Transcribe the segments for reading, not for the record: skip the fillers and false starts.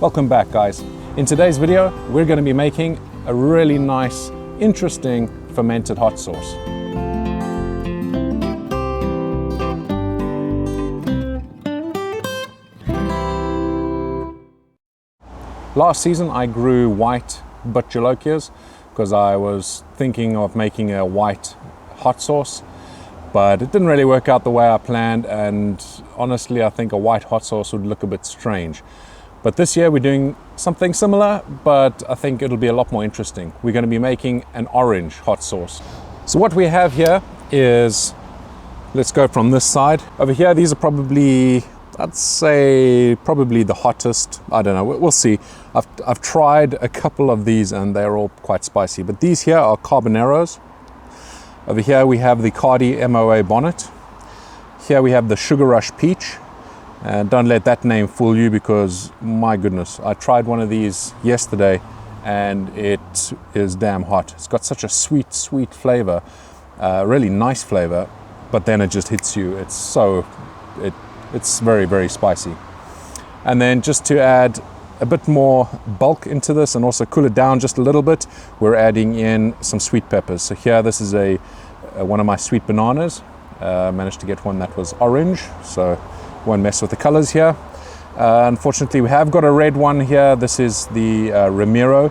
Welcome back, guys. In today's video, we're going to be making a really nice, interesting fermented hot sauce. Last season I grew white butcherlokias because I was thinking of making a white hot sauce, but it didn't really work out the way I planned, and honestly I think a white hot sauce would look a bit strange. But this year we're doing something similar, but I think it'll be a lot more interesting. We're going to be making an orange hot sauce. So what we have here is, let's go from this side. Over here, these are probably, I'd say, probably the hottest. I don't know, we'll see. I've tried a couple of these and they're all quite spicy, but these here are Carboneros. Over here we have the Cardi MOA Bonnet. Here we have the Sugar Rush Peach. Don't let that name fool you, because my goodness, I tried one of these yesterday and it is damn hot. It's got such a sweet flavor, really nice flavor, but then it just hits you. It's very spicy. And then just to add a bit more bulk into this and also cool it down just a little bit, we're adding in some sweet peppers. So here, this is one of my sweet bananas. Managed to get one that was orange, so won't mess with the colors here. Unfortunately, we have got a red one here. This is the Ramiro,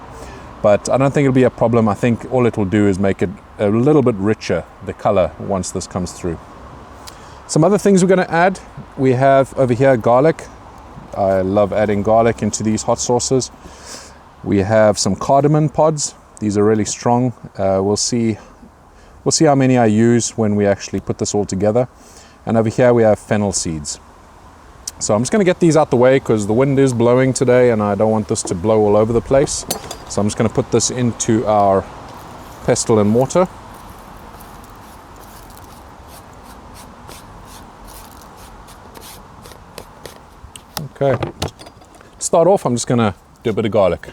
but I don't think it'll be a problem. I think all it will do is make it a little bit richer, the color, once this comes through. Some other things we're going to add. We have over here garlic. I love adding garlic into these hot sauces. We have some cardamom pods. These are really strong. We'll see how many I use when we actually put this all together. And over here we have fennel seeds. So I'm just going to get these out the way because the wind is blowing today and I don't want this to blow all over the place. So I'm just going to put this into our pestle and mortar. Okay. To start off, I'm just going to do a bit of garlic.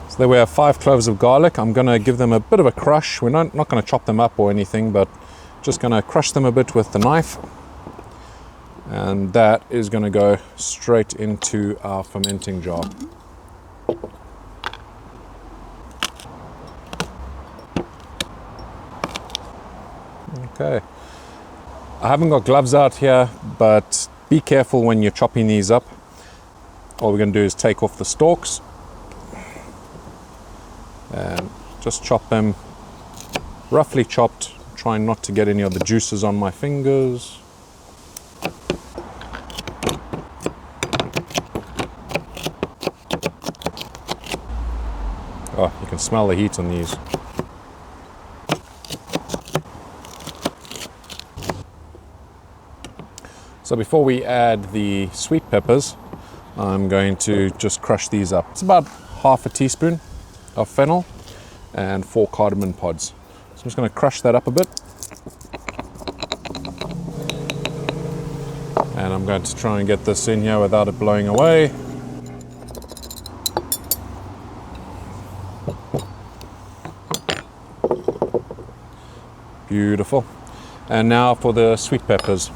So there we have 5 cloves of garlic. I'm going to give them a bit of a crush. We're not going to chop them up or anything, but just going to crush them a bit with the knife. And that is going to go straight into our fermenting jar. Okay. I haven't got gloves out here, but be careful when you're chopping these up. All we're going to do is take off the stalks and just chop them roughly chopped, trying not to get any of the juices on my fingers. Oh, you can smell the heat on these. So before we add the sweet peppers, I'm going to just crush these up. It's about half a teaspoon of fennel and 4 cardamom pods. So I'm just going to crush that up a bit. And I'm going to try and get this in here without it blowing away. Beautiful. And now for the sweet peppers.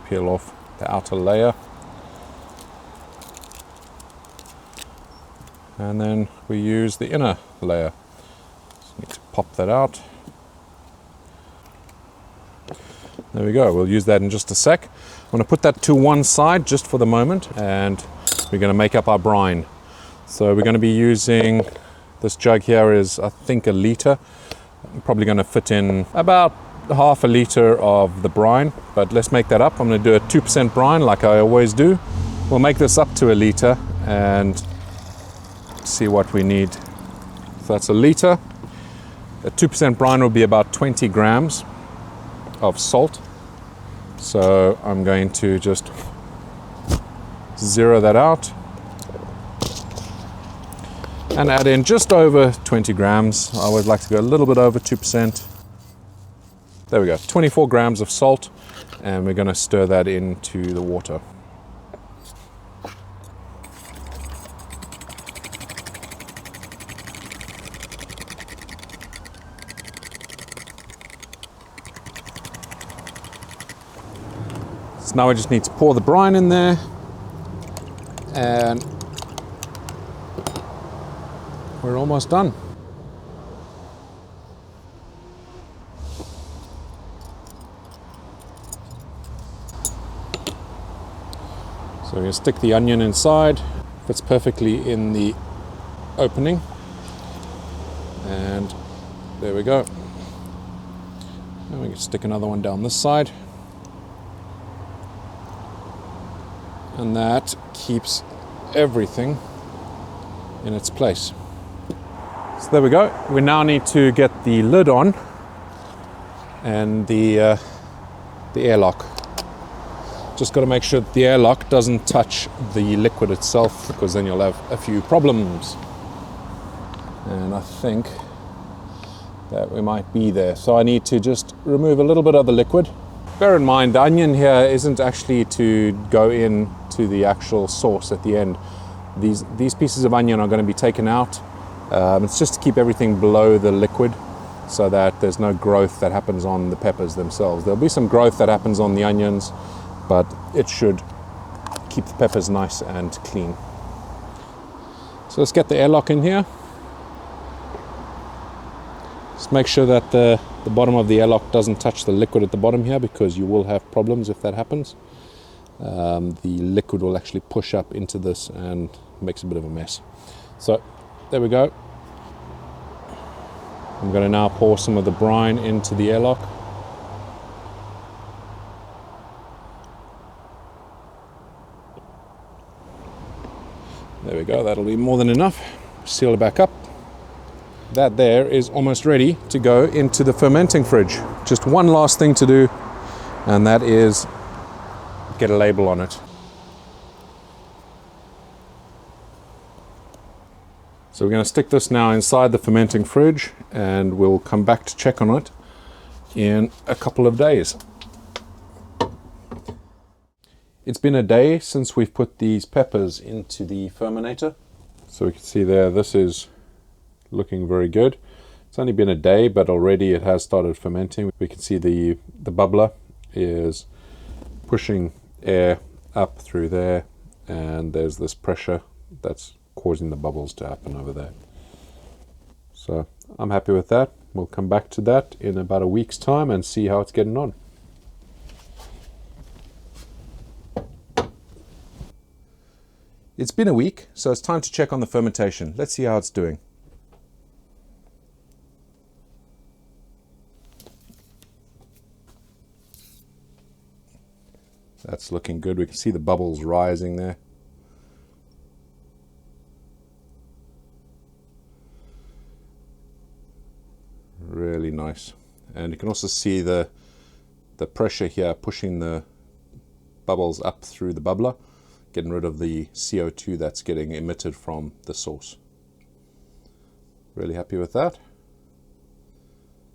Peel off the outer layer, and then we use the inner layer. Just need to pop that out. There we go. We'll use that in just a sec. I'm going to put that to one side just for the moment, and we're going to make up our brine. So we're going to be using, this jug here is I think a litre. I'm probably going to fit in about half a litre of the brine, but let's make that up. I'm going to do a 2% brine like I always do. We'll make this up to a litre and see what we need. So that's a litre. A 2% brine will be about 20 grams of salt. So I'm going to just zero that out and add in just over 20 grams. I always like to go a little bit over 2%. There we go, 24 grams of salt, and we're going to stir that into the water. So now we just need to pour the brine in there, and we're almost done. So we're going to stick the onion inside, fits perfectly in the opening, and there we go. And we can stick another one down this side, and that keeps everything in its place. So there we go. We now need to get the lid on and the airlock. Just got to make sure that the airlock doesn't touch the liquid itself, because then you'll have a few problems. And I think that we might be there. So I need to just remove a little bit of the liquid. Bear in mind, the onion here isn't actually to go in to the actual sauce at the end. These pieces of onion are going to be taken out. It's just to keep everything below the liquid, so that there's no growth that happens on the peppers themselves. There'll be some growth that happens on the onions, but it should keep the peppers nice and clean. So let's get the airlock in here. Just make sure that the bottom of the airlock doesn't touch the liquid at the bottom here, because you will have problems if that happens. The liquid will actually push up into this and makes a bit of a mess. So there we go. I'm going to now pour some of the brine into the airlock. There we go, that'll be more than enough. Seal it back up. That there is almost ready to go into the fermenting fridge. Just one last thing to do, and that is get a label on it. So we're going to stick this now inside the fermenting fridge, and we'll come back to check on it in a couple of days. It's been a day since we've put these peppers into the fermentator. So we can see there, this is looking very good. It's only been a day, but already it has started fermenting. We can see the bubbler is pushing air up through there, and there's this pressure that's causing the bubbles to happen over there. So I'm happy with that. We'll come back to that in about a week's time and see how it's getting on. It's been a week, so it's time to check on the fermentation. Let's see how it's doing. That's looking good. We can see the bubbles rising there. Really nice. And you can also see the pressure here pushing the bubbles up through the bubbler, getting rid of the CO2 that's getting emitted from the sauce. Really happy with that.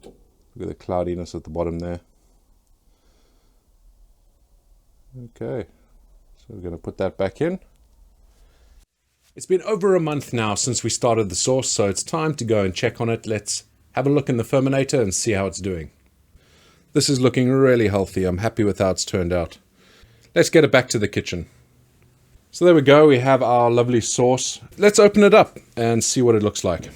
Look at the cloudiness at the bottom there. Okay, so we're going to put that back in. It's been over a month now since we started the sauce, so it's time to go and check on it. Let's have a look in the fermentator and see how it's doing. This is looking really healthy. I'm happy with how it's turned out. Let's get it back to the kitchen. So there we go, we have our lovely sauce. Let's open it up and see what it looks like.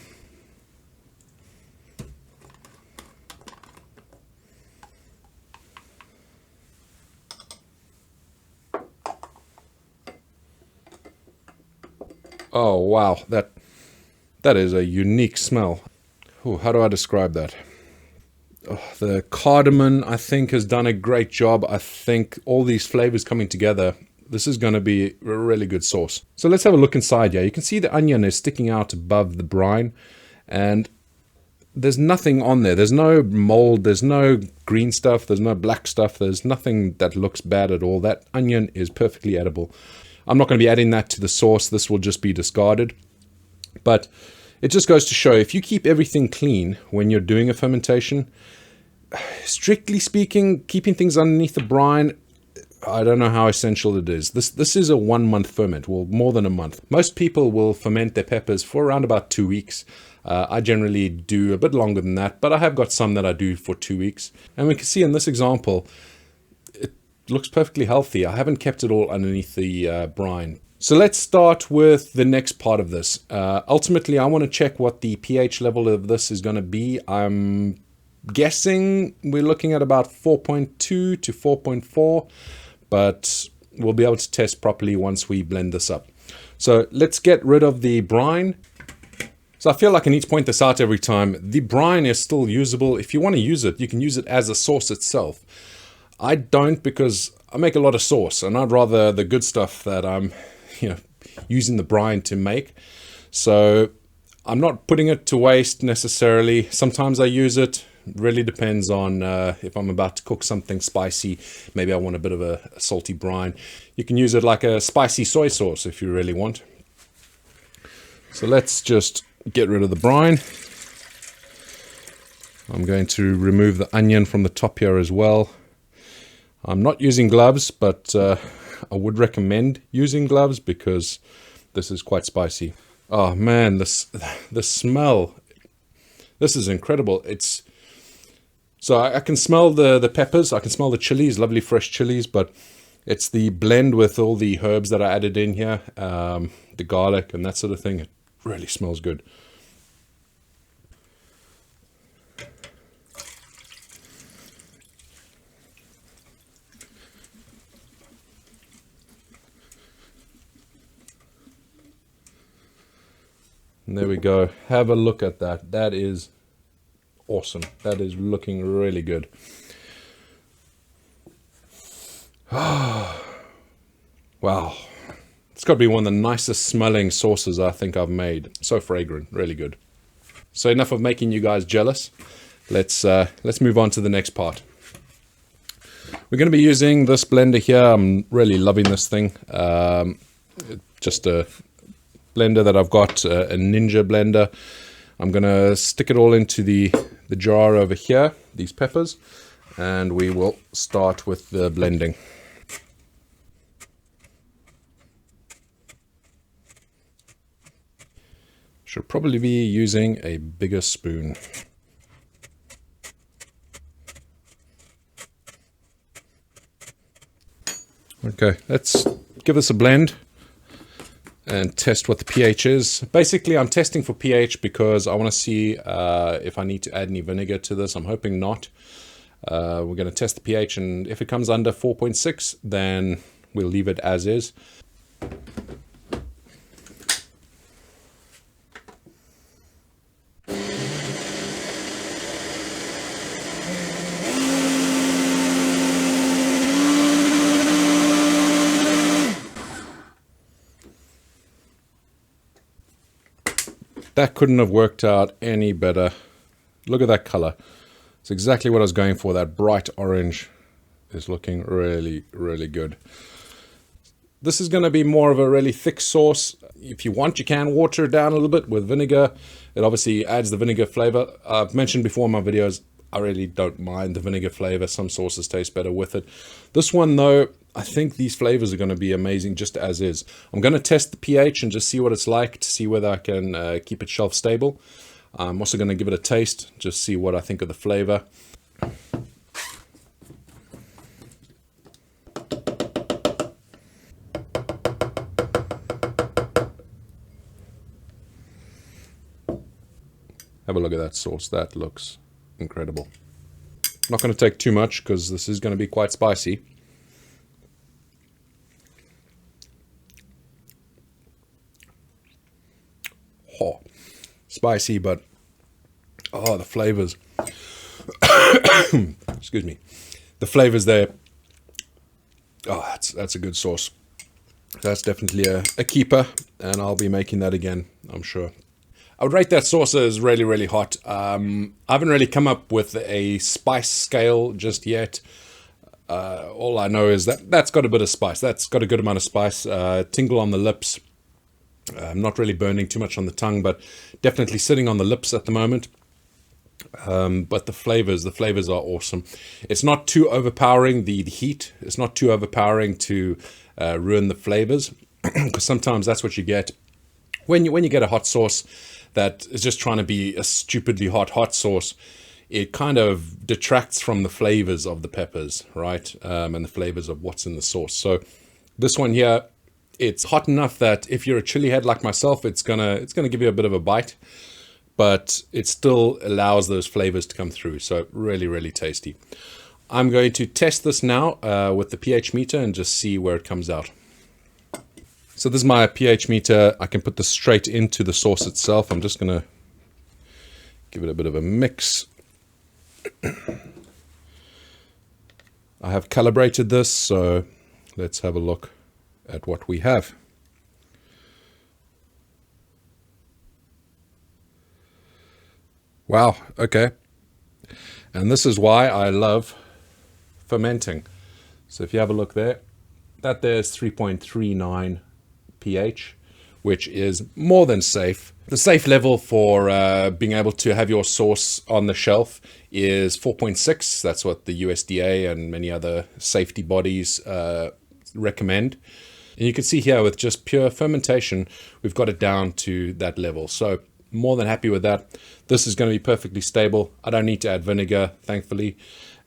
Oh wow, that is a unique smell. Ooh, how do I describe that? Oh, the cardamom, I think, has done a great job. I think all these flavors coming together, this is going to be a really good sauce. So let's have a look inside here. You can see the onion is sticking out above the brine, and there's nothing on there. There's no mold, there's no green stuff, there's no black stuff, there's nothing that looks bad at all. That onion is perfectly edible. I'm not going to be adding that to the sauce. This will just be discarded. But it just goes to show, if you keep everything clean when you're doing a fermentation, strictly speaking, keeping things underneath the brine, I don't know how essential it is. This is a 1 month ferment, well, more than a month. Most people will ferment their peppers for around about 2 weeks. I generally do a bit longer than that, but I have got some that I do for 2 weeks. And we can see in this example, looks perfectly healthy. I haven't kept it all underneath the brine. So let's start with the next part of this. Ultimately, I want to check what the pH level of this is going to be. I'm guessing we're looking at about 4.2 to 4.4, but we'll be able to test properly once we blend this up. So let's get rid of the brine. So I feel like I need to point this out every time. The brine is still usable. If you want to use it, you can use it as a sauce itself. I don't, because I make a lot of sauce and I'd rather the good stuff that I'm using the brine to make. So I'm not putting it to waste necessarily. Sometimes I use it. It really depends on if I'm about to cook something spicy. Maybe I want a bit of a salty brine. You can use it like a spicy soy sauce if you really want. So let's just get rid of the brine. I'm going to remove the onion from the top here as well. I'm not using gloves, but I would recommend using gloves because this is quite spicy. Oh man, the smell. This is incredible. So I can smell the peppers. I can smell the chilies, lovely fresh chilies, but it's the blend with all the herbs that I added in here, the garlic and that sort of thing. It really smells good. And there we go. Have a look at that. That is awesome. That is looking really good. Wow. It's got to be one of the nicest smelling sauces I think I've made. So fragrant, really good. So enough of making you guys jealous. Let's move on to the next part. We're going to be using this blender here. I'm really loving this thing. Just a blender that I've got, a Ninja blender. I'm going to stick it all into the jar over here, these peppers, and we will start with the blending. Should probably be using a bigger spoon. Okay, let's give this a blend and test what the pH is. Basically, I'm testing for pH because I want to see if I need to add any vinegar to this. I'm hoping not. We're going to test the pH, and if it comes under 4.6, then we'll leave it as is. That couldn't have worked out any better. Look at that color. It's exactly what I was going for. That bright orange is looking really, really good. This is going to be more of a really thick sauce. If you want, you can water it down a little bit with vinegar. It obviously adds the vinegar flavor. I've mentioned before in my videos, I really don't mind the vinegar flavor. Some sauces taste better with it. This one though, I think these flavors are going to be amazing just as is. I'm going to test the pH and just see what it's like to see whether I can keep it shelf stable. I'm also going to give it a taste, just see what I think of the flavor. Have a look at that sauce. That looks incredible. Not going to take too much because this is going to be quite spicy. Oh, spicy, but oh, the flavors. Excuse me. The flavors there. Oh, that's a good sauce. That's definitely a keeper, and I'll be making that again, I'm sure. I would rate that sauce as really, really hot. I haven't really come up with a spice scale just yet. All I know is that's got a bit of spice. That's got a good amount of spice. Tingle on the lips. Not really burning too much on the tongue, but definitely sitting on the lips at the moment. But the flavors are awesome. It's not too overpowering, the heat. It's not too overpowering to ruin the flavors, because sometimes that's what you get when you get a hot sauce that is just trying to be a stupidly hot sauce. it kind of detracts from the flavors of the peppers, right? And the flavors of what's in the sauce. So this one here, it's hot enough that if you're a chili head like myself, it's gonna give you a bit of a bite, but it still allows those flavors to come through. So really, really tasty. I'm going to test this now with the pH meter and just see where it comes out. So this is my pH meter. I can put this straight into the sauce itself. I'm just gonna give it a bit of a mix. I have calibrated this, so let's have a look at what we have. Wow, okay. And this is why I love fermenting. So if you have a look there, that there's 3.39 pH, which is more than safe. The safe level for being able to have your sauce on the shelf is 4.6. That's what the USDA and many other safety bodies recommend. And you can see here with just pure fermentation, we've got it down to that level. So more than happy with that. This is going to be perfectly stable. I don't need to add vinegar, thankfully.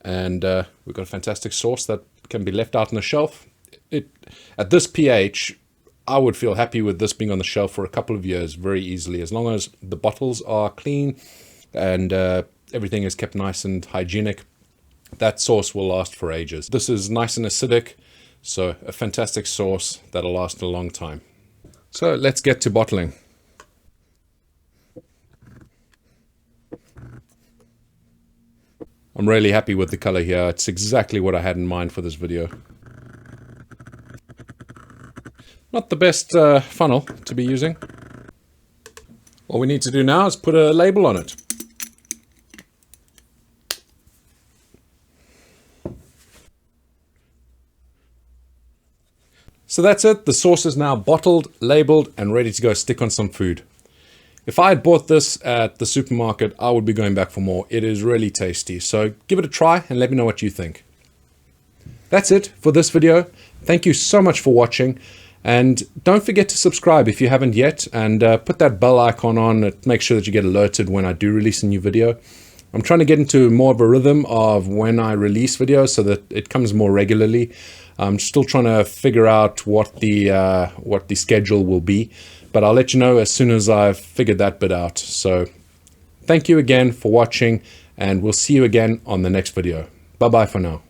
And we've got a fantastic sauce that can be left out on the shelf. At this pH, I would feel happy with this being on the shelf for a couple of years very easily, as long as the bottles are clean and everything is kept nice and hygienic. That sauce will last for ages. This is nice and acidic, so a fantastic sauce that'll last a long time. So let's get to bottling. I'm really happy with the color here. It's exactly what I had in mind for this video. Not the best funnel to be using. All we need to do now is put a label on it. So that's it. The sauce is now bottled, labeled, and ready to go stick on some food. If I had bought this at the supermarket, I would be going back for more. It is really tasty. So give it a try and let me know what you think. That's it for this video. Thank you so much for watching. And don't forget to subscribe if you haven't yet, and put that bell icon on. Make sure that you get alerted when I do release a new video. I'm trying to get into more of a rhythm of when I release videos so that it comes more regularly. I'm still trying to figure out what the schedule will be, but I'll let you know as soon as I've figured that bit out. So thank you again for watching, and we'll see you again on the next video. Bye bye for now.